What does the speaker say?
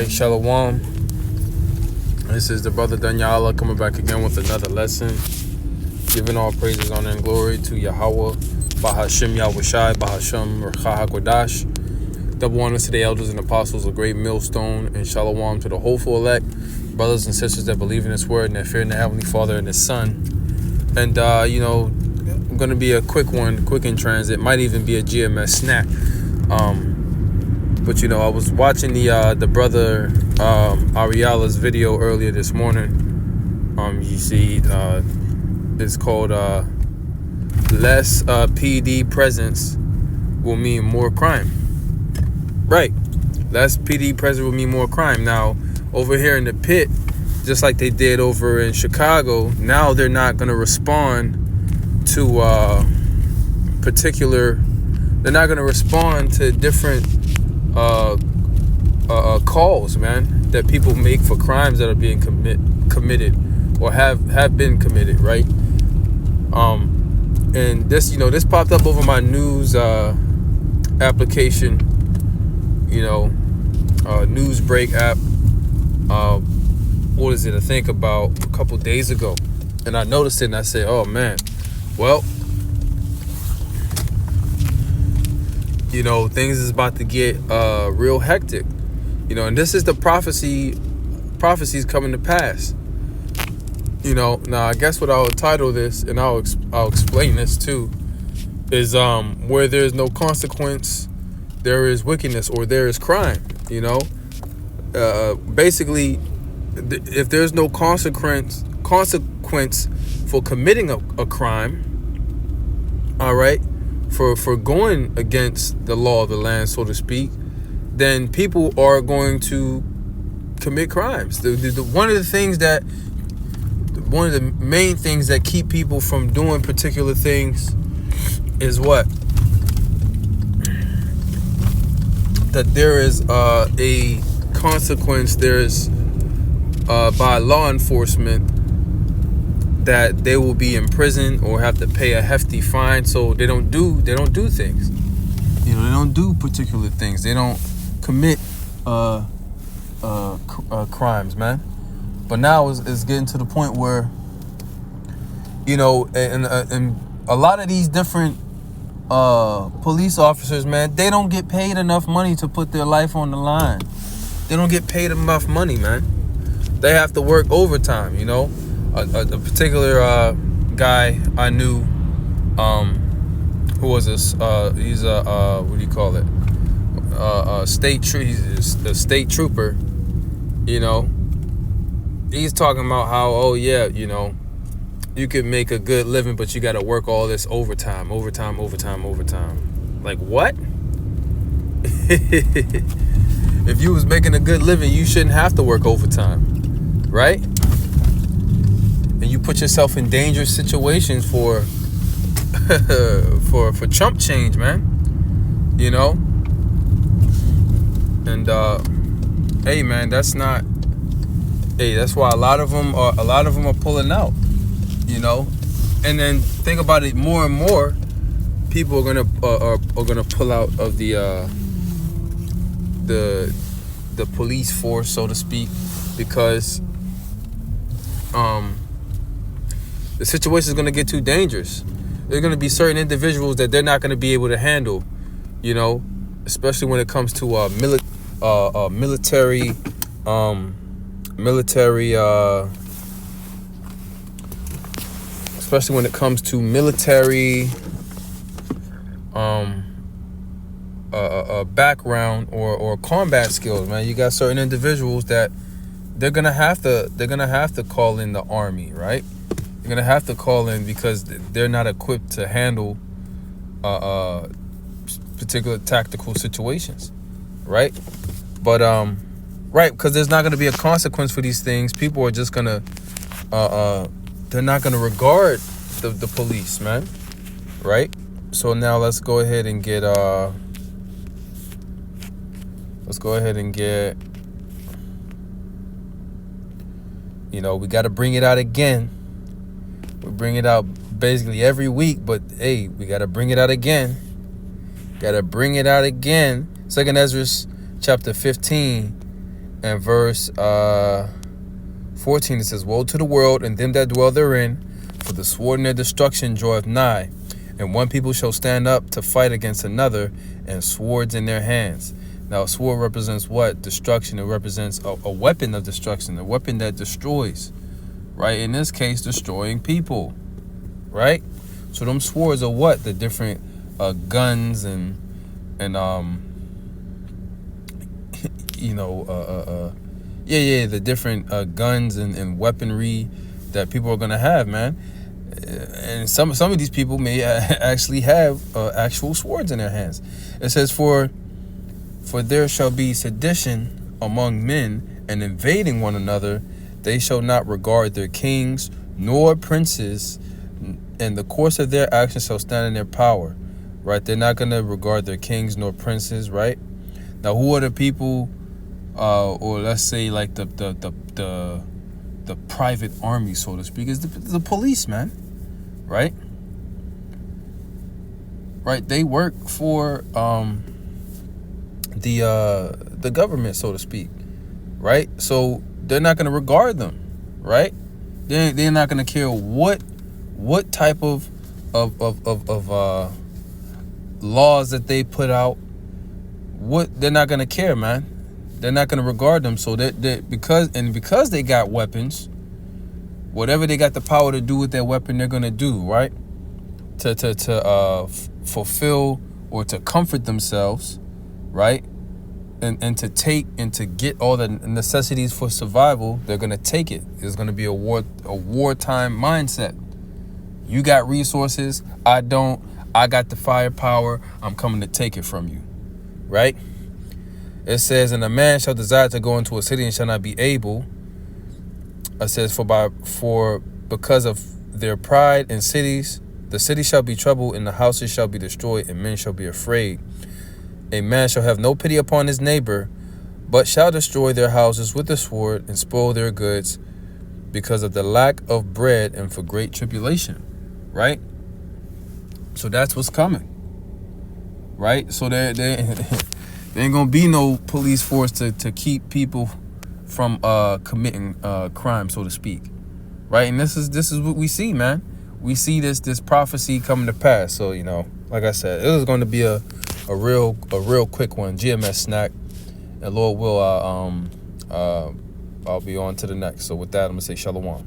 right, Shalom. This is the brother Danyala coming back again with another lesson. Giving all praises, honor, and glory to Yahweh, Bahashim Yahushai, Bahashim Rcha HaKodash. Double honors to the elders and apostles, a great millstone, and Shalom to the hopeful elect, brothers and sisters that believe in His word and that fear in the Heavenly Father and His Son. And, I'm going to be a quick in transit. Might even be a GMS snack. But I was watching the brother Ariala's video earlier this morning. You see, it's called "Less PD Presence Will Mean More Crime." Right, less PD presence will mean more crime. Now, over here in the pit, just like they did over in Chicago, now they're not going to respond to particular. They're not going to respond to different calls, man, that people make for crimes that are being committed or have been committed, right? And this popped up over my news application, news break app. What is it? I think about a couple days ago, and I noticed it, and I said, "Oh man, well." Things is about to get real hectic, and this is the prophecies coming to pass. Now I guess what I'll title this, and I'll explain this too, is where there's no consequence, there is wickedness, or there is crime. Basically, if there's no consequence for committing a crime, all right, for going against the law of the land, so to speak, then people are going to commit crimes. One of the main things that keep people from doing particular things is what? That there is a consequence. There's by law enforcement that they will be in prison or have to pay a hefty fine, so they don't do things. They don't do particular things. They don't commit crimes, man. But now it's getting to the point where and a lot of these different police officers, man, they don't get paid enough money to put their life on the line. They don't get paid enough money, man. They have to work overtime. A particular guy I knew, who was he's a what do you call it? He's a state trooper. He's talking about how, you can make a good living, but you got to work all this overtime. Like what? If you was making a good living, you shouldn't have to work overtime, right? And you put yourself in dangerous situations for for chump change, man. And hey, man, that's why a lot of them are pulling out. And then think about it, more and more people are gonna pull out of the police force, so to speak, because the situation is going to get too dangerous. There's going to be certain individuals that they're not going to be able to handle, especially when it comes to military, especially when it comes to military background or combat skills, man. You got certain individuals that they're gonna have to call in the army, right? They're gonna have to call in because they're not equipped to handle particular tactical situations, right? But right, because there's not gonna be a consequence for these things. People are just gonna they're not gonna regard the police, man, right? So now let's go ahead and get we got to bring it out again. We bring it out basically every week, but hey, we got to bring it out again. Second Ezra chapter 15 And verse 14, it says, "Woe to the world and them that dwell therein, for the sword in their destruction draweth nigh. And one people shall stand up to fight against another, and swords in their hands." Now, a sword represents what? Destruction. It represents a weapon of destruction, a weapon that destroys, right? In this case, destroying people, right? So them swords are what? The different guns and the different guns and weaponry that people are gonna have, man. And some of these people may actually have actual swords in their hands. It says, for there shall be sedition among men, and invading one another. They shall not regard their kings nor princes, and the course of their actions shall stand in their power. Right? They're not gonna regard their kings nor princes. Right? Now, who are the people? Or let's say like the private army, so to speak, is the police, man. Right? Right? They work for the government, so to speak. Right? So they're not going to regard them. Right? They're not going to care what type of laws that they put out. They're not going to care, man. They're not going to regard them. So because they got weapons, whatever they got the power to do with their weapon, they're going to do, right? To fulfill or to comfort themselves, right? And to take and to get all the necessities for survival, they're going to take it. There's going to be a wartime mindset. You got resources, I don't. I got the firepower, I'm coming to take it from you, right? It says, "And a man shall desire to go into a city and shall not be able." It says, for because of their pride in cities, the city shall be troubled, and the houses shall be destroyed, and men shall be afraid. A man shall have no pity upon his neighbor, but shall destroy their houses with the sword, and spoil their goods, because of the lack of bread and for great tribulation. Right? So that's what's coming. Right? So there ain't gonna be no police force to keep people from committing crime, so to speak. Right? And this is what we see, man. We see this prophecy coming to pass. So, like I said, it was going to be a real quick one, GMS snack. And Lord will, I'll be on to the next. So with that, I'm gonna say shalom.